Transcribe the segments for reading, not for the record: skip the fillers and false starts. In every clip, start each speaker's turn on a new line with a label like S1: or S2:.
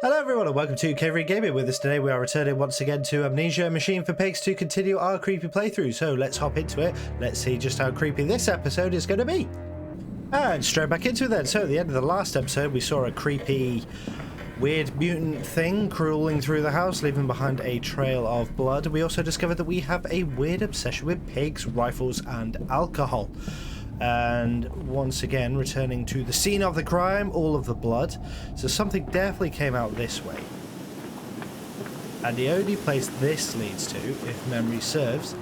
S1: Hello everyone and welcome to Kayvryn Gaming. With us today we are returning once again to Amnesia, a Machine for Pigs, to continue our creepy playthrough. So let's hop into it. Let's see just how creepy this episode is going to be. And straight back into it then. So at the end of the last episode we saw a creepy, weird mutant thing crawling through the house, leaving behind a trail of blood. We also discovered that we have a weird obsession with pigs, rifles and alcohol. And once again, returning to the scene of the crime, all of the blood. So something definitely came out this way. And the only place this leads to, if memory serves,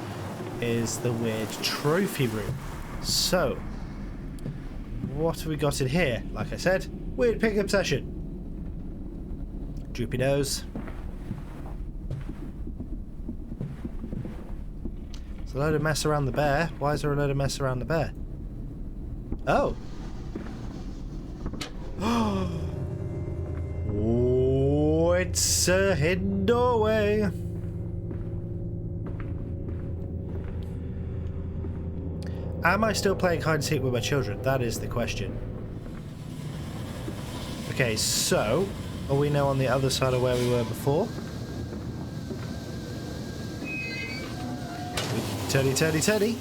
S1: is the weird trophy room. So, what have we got in here? Like I said, weird pig obsession. Droopy nose. There's a load of mess around the bear. Why is there a load of mess around the bear? Oh. Oh, it's a hidden doorway. Am I still playing hide and seek with my children? That is the question. Okay, so are we now on the other side of where we were before? Teddy, Teddy, Teddy.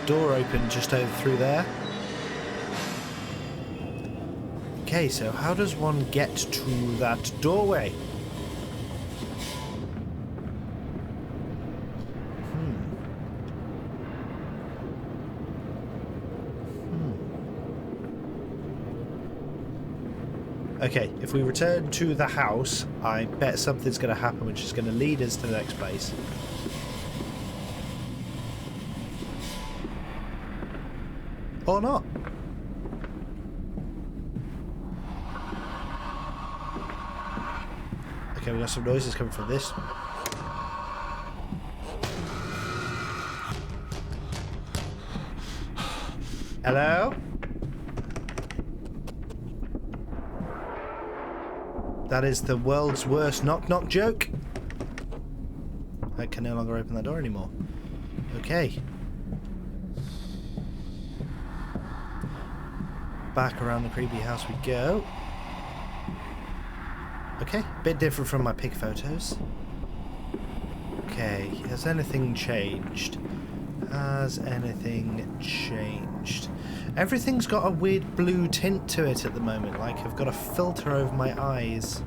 S1: Door open just over through there. Okay, so how does one get to that doorway? Okay, if we return to the house, I bet something's going to happen which is going to lead us to the next place. Or not. Okay, we got some noises coming from this one. Hello? That is the world's worst knock-knock joke. I can no longer open that door anymore. Okay. Back around the creepy house we go. Okay, bit different from my pig photos. Okay, has anything changed? Has anything changed? Everything's got a weird blue tint to it at the moment, like I've got a filter over my eyes.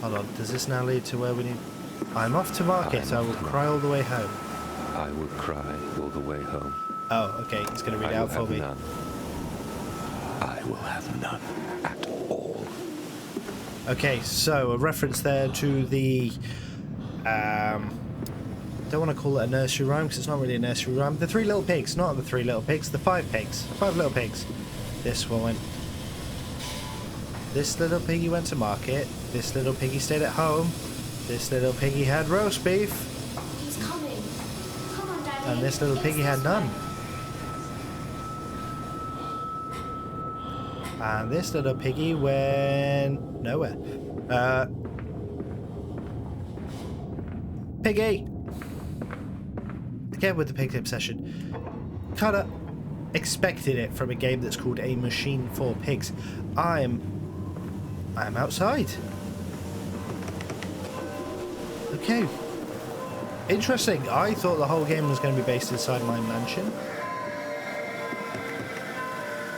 S1: Hold on, does this now lead to where we need... I'm off to market. I will cry all the way home.
S2: I will cry all the way home.
S1: Oh, okay. It's going to read out for me.
S2: None. I will have none at all.
S1: Okay, so a reference there to the... don't want to call it a nursery rhyme because it's not really a nursery rhyme. The Three Little Pigs, not the Three Little Pigs, the Five Pigs. Five Little Pigs. This one went... This little piggy went to market. This little piggy stayed at home. This little piggy had roast beef.
S3: He's coming. Come on, Daddy.
S1: And this little piggy had none. And this little piggy went nowhere. Piggy! Again with the pig obsession. Kinda expected it from a game that's called A Machine for Pigs. I'm outside. Okay. Interesting. I thought the whole game was going to be based inside my mansion.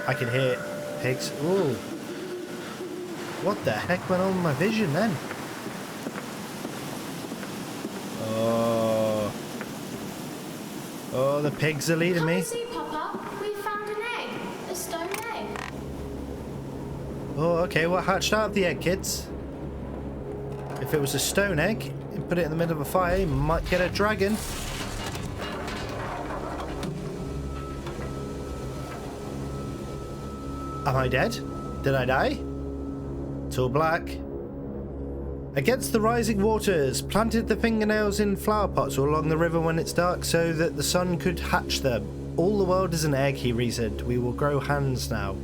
S1: I can hear pigs. Ooh. What the heck went on with my vision then? Oh. Oh, the pigs are leading me.
S3: Come and see, Papa. We found an egg. A stone egg.
S1: Oh, okay. What hatched out of the egg, kids? If it was a stone egg, you put it in the middle of a fire, you might get a dragon. Am I dead? Did I die? It's all black. Against the rising waters, planted the fingernails in flower pots all along the river when it's dark so that the sun could hatch them. All the world is an egg, he reasoned. We will grow hands now.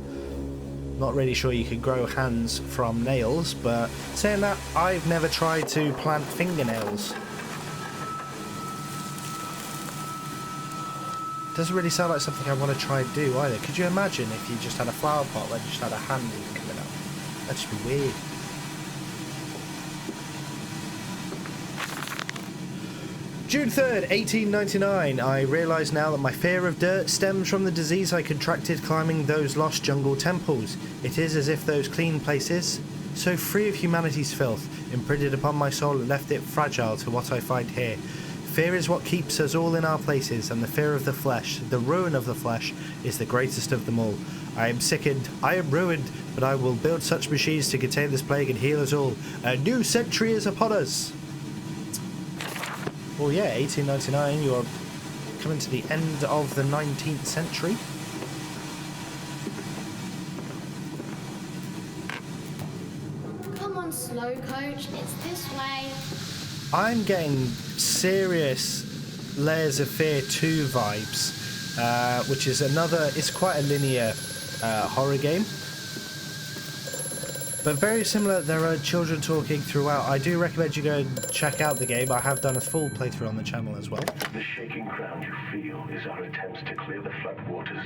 S1: Not really sure you could grow hands from nails, but saying that, I've never tried to plant fingernails. Doesn't really sound like something I want to try and do either. Could you imagine if you just had a flower pot where you just had a hand coming out? That'd just be weird. June 3rd, 1899. I realise now that my fear of dirt stems from the disease I contracted climbing those lost jungle temples. It is as if those clean places, so free of humanity's filth, imprinted upon my soul and left it fragile to what I find here. Fear is what keeps us all in our places, and the fear of the flesh, the ruin of the flesh, is the greatest of them all. I am sickened, I am ruined, but I will build such machines to contain this plague and heal us all. A new century is upon us! Well, yeah, 1899, you are coming to the end of the 19th century.
S3: Come on, slow coach. It's this way.
S1: I'm getting serious Layers of Fear 2 vibes, which is another, it's quite a linear horror game. But very similar, there are children talking throughout. I do recommend you go and check out the game. I have done a full playthrough on the channel as well.
S4: The shaking ground you feel is our attempts to clear the floodwaters.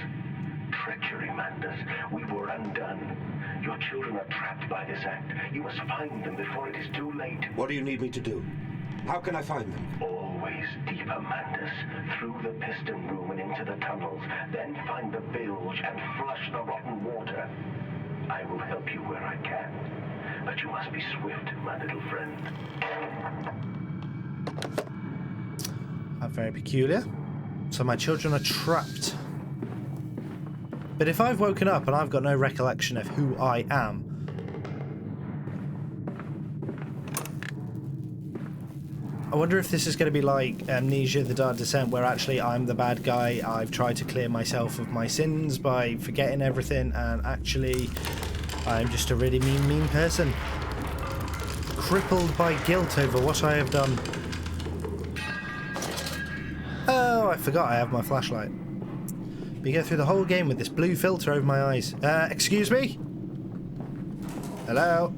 S4: Treachery, Mandus. We were undone. Your children are trapped by this act. You must find them before it is too late.
S5: What do you need me to do? How can I find them?
S4: Always deeper, Mandus. Through the piston room and into the tunnels. Then find the bilge and flush the rotten water. I will help you where I can. But you must be swift, my little friend.
S1: That's very peculiar. So my children are trapped. But if I've woken up and I've got no recollection of who I am, I wonder if this is going to be like Amnesia, The Dark Descent, where actually I'm the bad guy. I've tried to clear myself of my sins by forgetting everything, and actually I'm just a really mean person. Crippled by guilt over what I have done. Oh, I forgot I have my flashlight. We go through the whole game with this blue filter over my eyes. Excuse me? Hello?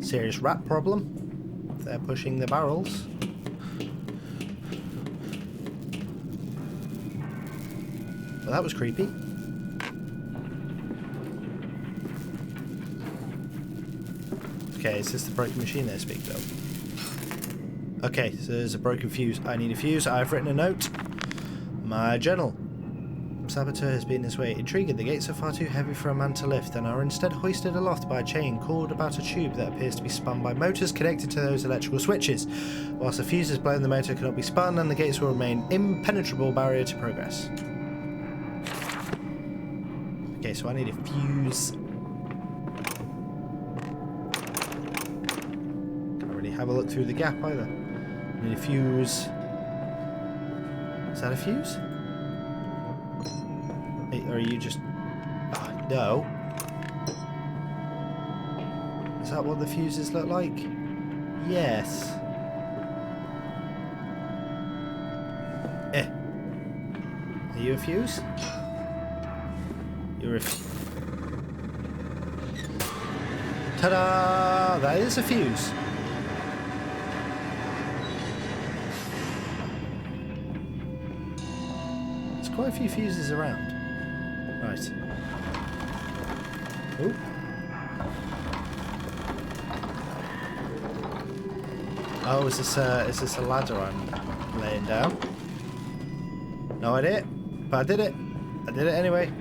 S1: Serious rat problem. They're pushing the barrels. Well, that was creepy. Okay, is this the broken machine they speak of? Okay, so there's a broken fuse. I need a fuse. I've written a note. My journal. Saboteur has been this way. Intriguing, the gates are far too heavy for a man to lift and are instead hoisted aloft by a chain coiled about a tube that appears to be spun by motors connected to those electrical switches. Whilst the fuse is blown, the motor cannot be spun and the gates will remain impenetrable barrier to progress. Okay, so I need a fuse. Can't really have a look through the gap either. I need a fuse. Is that a fuse? Or are you just... Oh, no. Is that what the fuses look like? Yes. Are you a fuse? You're a Ta-da! That is a fuse. There's quite a few fuses around. Right. Oh. Oh, is this a ladder I'm laying down? No idea, but I did it. I did it anyway.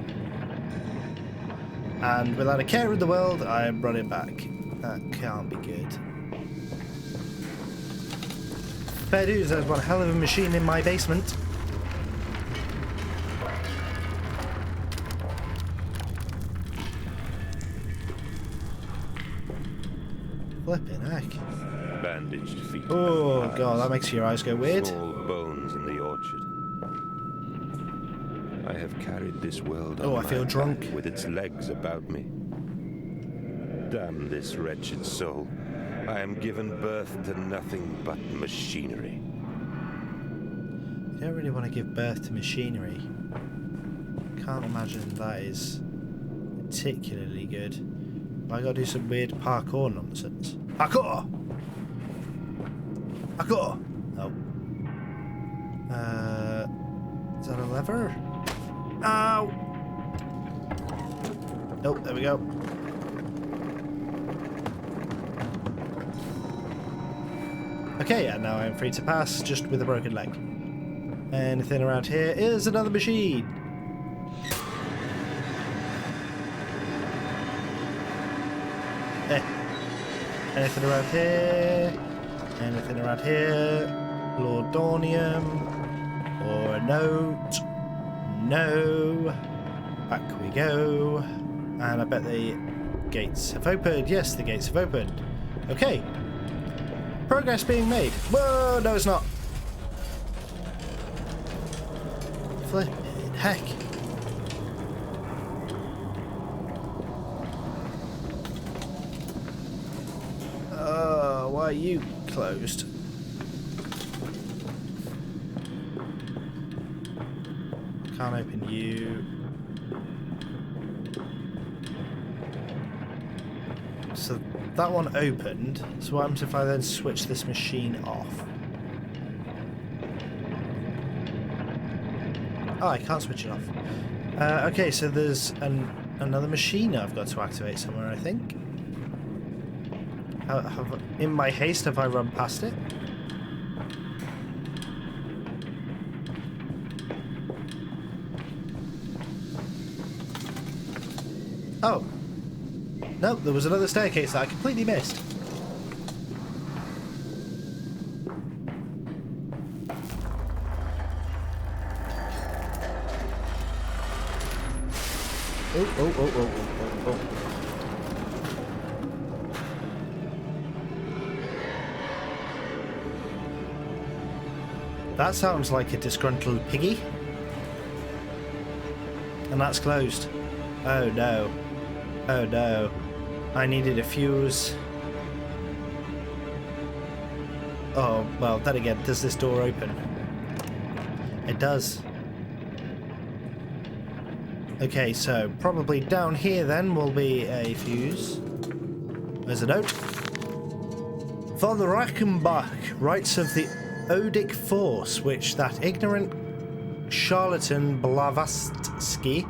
S1: And without a care in the world, I'm running back. That can't be good. Fair dues, there's one hell of a machine in my basement. Flipping heck.
S2: Bandaged feet.
S1: Oh
S2: eyes,
S1: god, that makes your eyes go weird.
S2: Small bones in the orchard. I have carried this world
S1: Oh,
S2: on
S1: I feel
S2: my
S1: drunk.
S2: back with its legs about me. Damn this wretched soul. I am given birth to nothing but machinery.
S1: You don't really want to give birth to machinery. can't imagine that is particularly good. I gotta do some weird parkour nonsense. Parkour! Parkour! Oh. Is that a lever? Ow! Nope, there we go. Okay, and now I'm free to pass, just with a broken leg. Anything around here is another machine. Anything around here? Anything around here? Lordonium? Or a note? No. Back we go. And I bet the gates have opened. Yes, the gates have opened. Okay. Progress being made. Whoa, no it's not. Flippin' heck. Why are you closed? Can't open you. So that one opened. So what happens if I then switch this machine off? Oh, I can't switch it off. Okay, so there's another machine I've got to activate somewhere, I think. In my haste, have I run past it? Oh. No, there was another staircase that I completely missed. Oh. That sounds like a disgruntled Piggy. And that's closed. Oh no. Oh no. I needed a fuse. Oh, well, then again, does this door open? It does. Okay, so probably down here then will be a fuse. There's a note. Von Reichenbach writes of the Odic force which that ignorant charlatan Blavatsky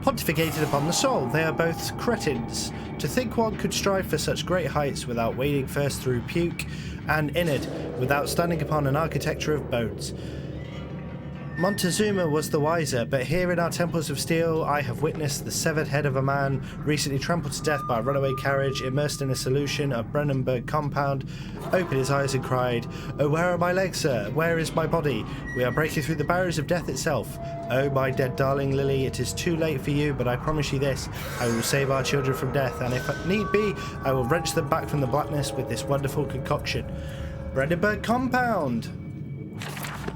S1: pontificated upon the soul. They are both cretins. To think one could strive for such great heights without wading first through puke and innard, without standing upon an architecture of bones. Montezuma was the wiser, but here in our temples of steel I have witnessed the severed head of a man recently trampled to death by a runaway carriage, immersed in a solution of Brennenburg compound, opened his eyes and cried, "Oh, where are my legs, sir? Where is my body? We are breaking through the barriers of death itself. Oh, my dead darling Lily, it is too late for you, but I promise you this, I will save our children from death, and if need be, I will wrench them back from the blackness with this wonderful concoction. Brennenburg compound!"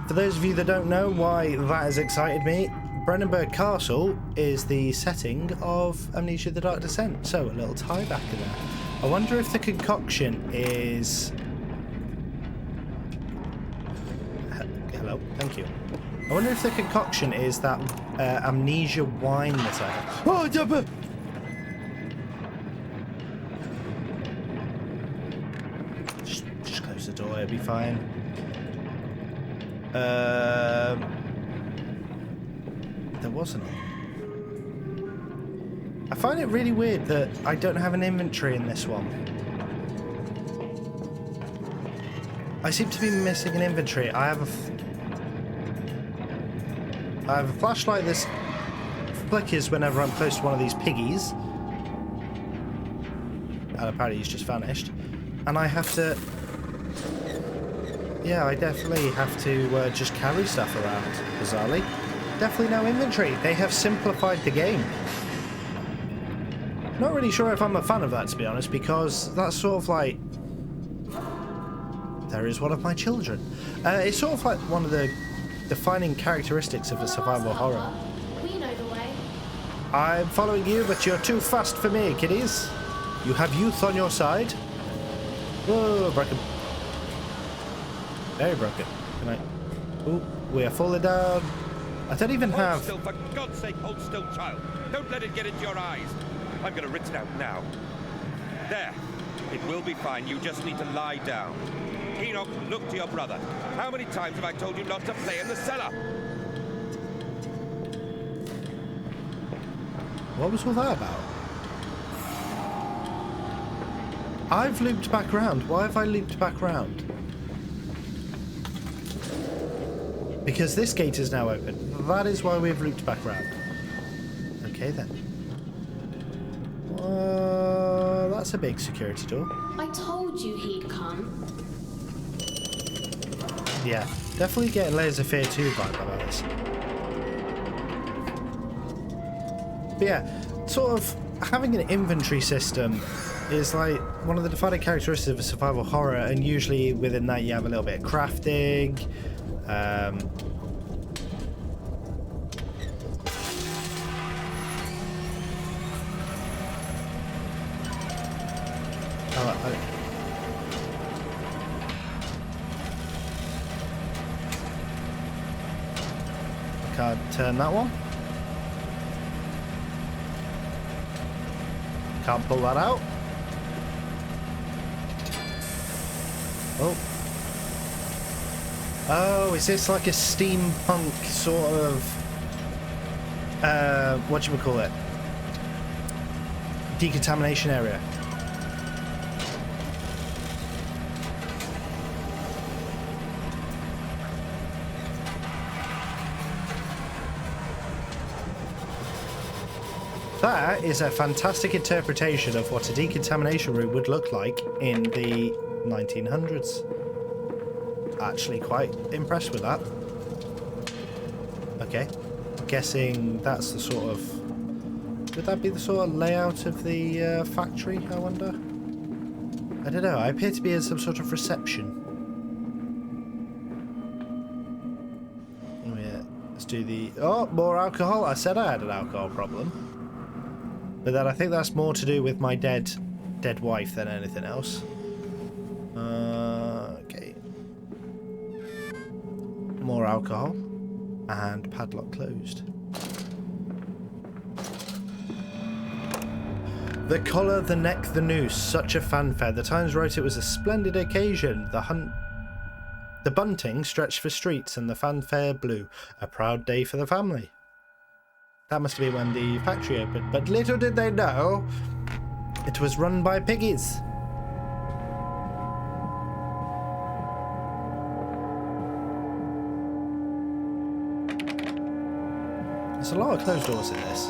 S1: For those of you that don't know why that has excited me, Brennenburg Castle is the setting of Amnesia: The Dark Descent, so a little tie back in there. I wonder if the concoction is... Hello, thank you. I wonder if the concoction is that Amnesia wine that I have. Oh, jumper! Just close the door, it'll be fine. There wasn't. I find it really weird that I don't have an inventory in this one. I seem to be missing an inventory. I have a flashlight that flickers whenever I'm close to one of these piggies. And apparently he's just vanished. And I have to... Yeah, I definitely have to just carry stuff around, bizarrely. Definitely no inventory. They have simplified the game. Not really sure if I'm a fan of that, to be honest, because that's sort of like... There is one of my children. It's sort of like one of the defining characteristics of a survival horror.
S3: We know the way.
S1: I'm following you, but you're too fast for me, kiddies. You have youth on your side. Whoa, broken. Very broken. Can I... Ooh, we are falling down. I don't even
S2: Hold
S1: have...
S2: still, for God's sake, hold still, child. Don't let it get into your eyes. I'm going to rinse it out now. There. It will be fine. You just need to lie down. Enoch, look to your brother. How many times have I told you not to play in the cellar?
S1: What was all that about? I've looped back round. Why have I looped back round? Because this gate is now open. That is why we've looped back round. Okay then. That's a big security door.
S3: I told you he'd come.
S1: Yeah, definitely getting Layers of Fear 2 vibe about this. But yeah, sort of having an inventory system is like one of the defining characteristics of a survival horror, and usually within that you have a little bit of crafting. I can't turn that one. Can't pull that out. Oh. Oh, is this like a steampunk sort of whatchamacallit? Decontamination area. That is a fantastic interpretation of what a decontamination room would look like in the 1900s. Actually quite impressed with that. Okay. Guessing that's the sort of... Would that be the sort of layout of the factory, I wonder? I don't know. I appear to be in some sort of reception. Oh yeah. Let's do the... Oh, more alcohol. I said I had an alcohol problem. But then I think that's more to do with my dead wife than anything else. Okay. More alcohol. And padlock closed. The collar, the neck, the noose. Such a fanfare. The Times wrote it was a splendid occasion. The bunting stretched for streets and the fanfare blew. A proud day for the family. That must be when the factory opened, but little did they know, it was run by piggies. There's a lot of closed doors in this.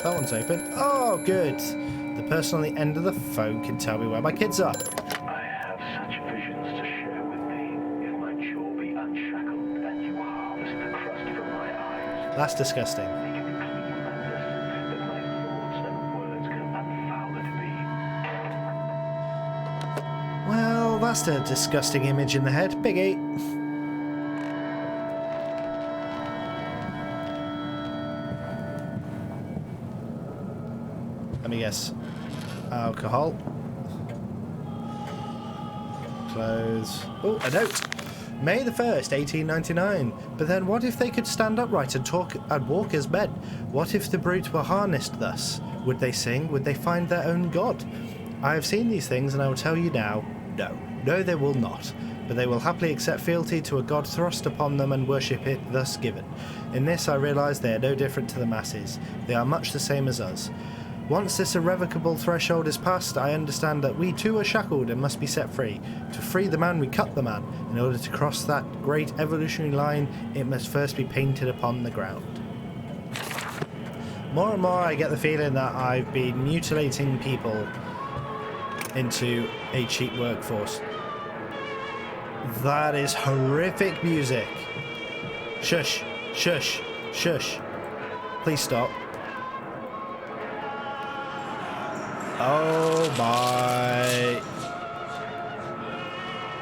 S1: That one's open. Oh, good. The person on the end of the phone can tell me where my kids are.
S4: I have such visions to share with me. If my jaw be unshackled and you harvest the crust from my eyes.
S1: That's disgusting. Well, that's a disgusting image in the head. Piggy. Let me guess. Alcohol. Clothes. Oh, a note. May the 1st, 1899. But then what if they could stand upright and talk and walk as men? What if the brute were harnessed thus? Would they sing? Would they find their own god? I have seen these things and I will tell you now, no. No, they will not. But they will happily accept fealty to a god thrust upon them and worship it thus given. In this I realise they are no different to the masses. They are much the same as us. Once this irrevocable threshold is passed, I understand that we too are shackled and must be set free. To free the man, we cut the man. In order to cross that great evolutionary line, it must first be painted upon the ground. More and more I get the feeling that I've been mutilating people into a cheap workforce. That is horrific music. Shush, shush, shush. Please stop. Oh my.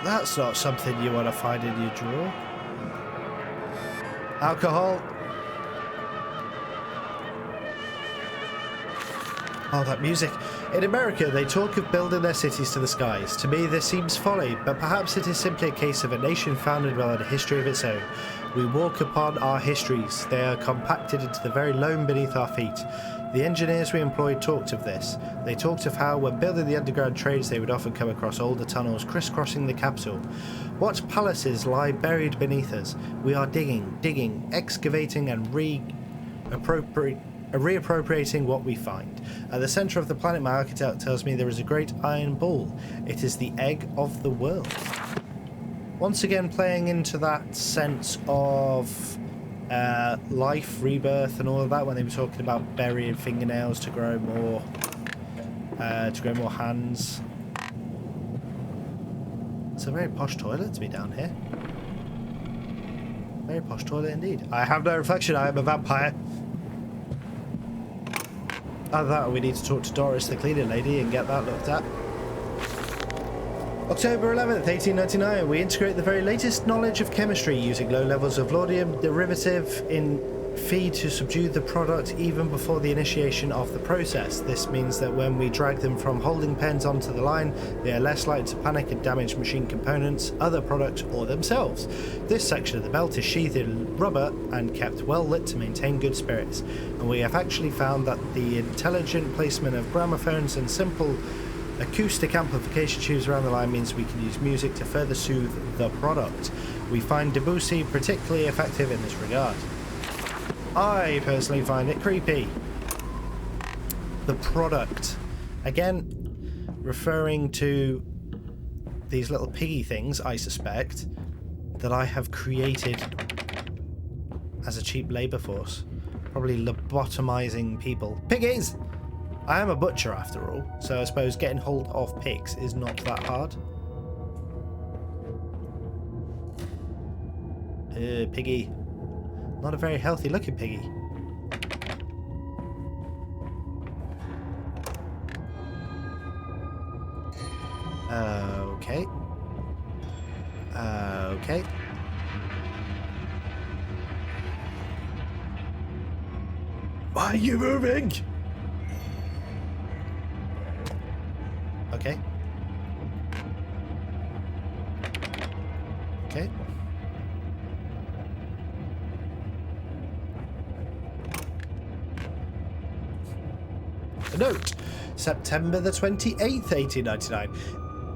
S1: That's not something you want to find in your drawer. Alcohol. Oh, that music. In America, they talk of building their cities to the skies. To me, this seems folly, but perhaps it is simply a case of a nation founded on a history of its own. We walk upon our histories. They are compacted into the very loam beneath our feet. The engineers we employed talked of this. They talked of how, when building the underground trains, they would often come across older tunnels crisscrossing the capital. What palaces lie buried beneath us? We are digging, excavating, and reappropriating what we find. At the centre of the planet, my architect tells me there is a great iron ball. It is the egg of the world. Once again, playing into that sense of life, rebirth, and all of that when they were talking about burying fingernails to grow more hands. It's a very posh toilet to be down here. Very posh toilet indeed. I have no reflection. I am a vampire. Either that, or we need to talk to Doris, the cleaning lady, and get that looked at. October 11th, 1899, we integrate the very latest knowledge of chemistry using low levels of laudanum derivative in feed to subdue the product even before the initiation of the process. This means that when we drag them from holding pens onto the line, they are less likely to panic and damage machine components, other products, or themselves. This section of the belt is sheathed in rubber and kept well lit to maintain good spirits, and we have actually found that the intelligent placement of gramophones and simple acoustic amplification tubes around the line means we can use music to further soothe the product. We find Debussy particularly effective in this regard. I personally find it creepy. The product. Again, referring to these little piggy things, I suspect, that I have created as a cheap labour force. Probably lobotomizing people. Piggies! I am a butcher after all, so I suppose getting hold of pigs is not that hard. Piggy. Not a very healthy looking piggy. Okay. Okay. Why are you moving? Okay. Okay. A note. September the 28th, 1899.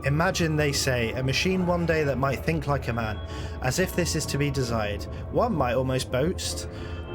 S1: Imagine, they say, a machine one day that might think like a man, as if this is to be desired. One might almost boast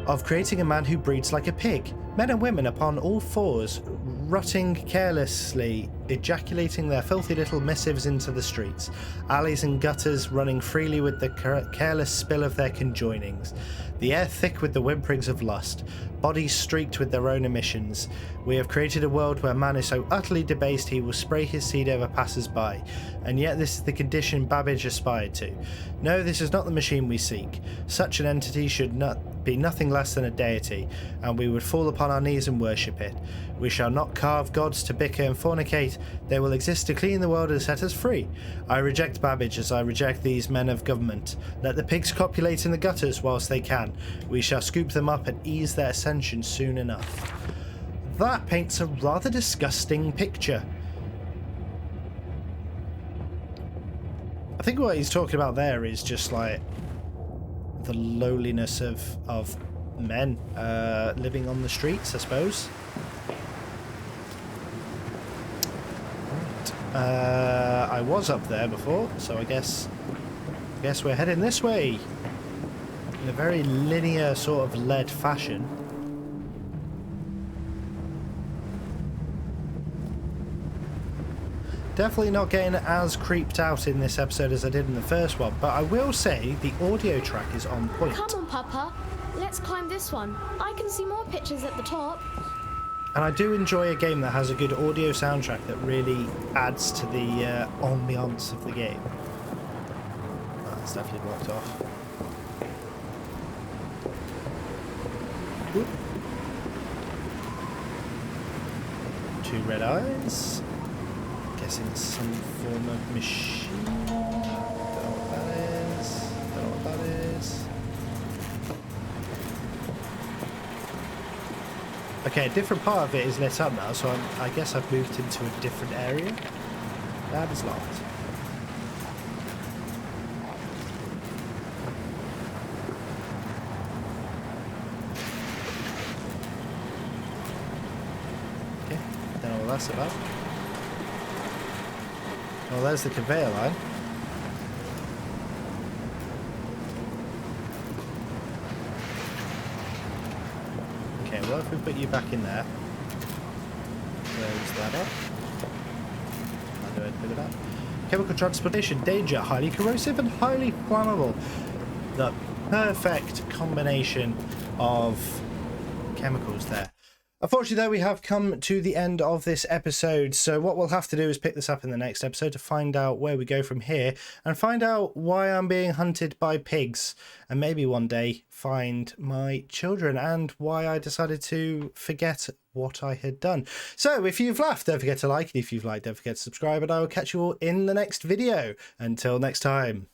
S1: of creating a man who breeds like a pig. Men and women upon all fours, rutting carelessly, ejaculating their filthy little missives into the streets. Alleys and gutters running freely with the careless spill of their conjoinings. The air thick with the whimperings of lust. Bodies streaked with their own emissions. We have created a world where man is so utterly debased he will spray his seed over passers-by. And yet this is the condition Babbage aspired to. No, this is not the machine we seek. Such an entity should be nothing less than a deity, and we would fall upon our knees and worship it. We shall not carve gods to bicker and fornicate. They will exist to clean the world and set us free. I reject Babbage as I reject these men of government. Let the pigs copulate in the gutters whilst they can. We shall scoop them up and ease their ascension soon enough. That paints a rather disgusting picture. I think what he's talking about there is just like the lowliness of men living on the streets, I suppose. Right. I was up there before, so I guess we're heading this way in a very linear sort of led fashion. Definitely not getting as creeped out in this episode as I did in the first one, but I will say the audio track is on point.
S3: Come on, Papa. Let's climb this one. I can see more pictures at the top.
S1: And I do enjoy a game that has a good audio soundtrack that really adds to the ambiance of the game. Oh, that's definitely blocked off. Oop. 2 red eyes. Guessing it's some form of machine. Don't know what that is. Don't know what that is. Okay, a different part of it is lit up now, so I guess I've moved into a different area. That is locked. Okay, don't know what that's about. Well, there's the conveyor line. Okay, well, if we put you back in there, close that up. I'll do it, pick it up. Chemical transportation, danger, highly corrosive and highly flammable. The perfect combination of chemicals there. Unfortunately, though, we have come to the end of this episode, so what we'll have to do is pick this up in the next episode to find out where we go from here and find out why I'm being hunted by pigs, and maybe one day find my children and why I decided to forget what I had done. So if you've laughed, don't forget to like it. If you've liked, don't forget to subscribe, and I will catch you all in the next video. Until next time.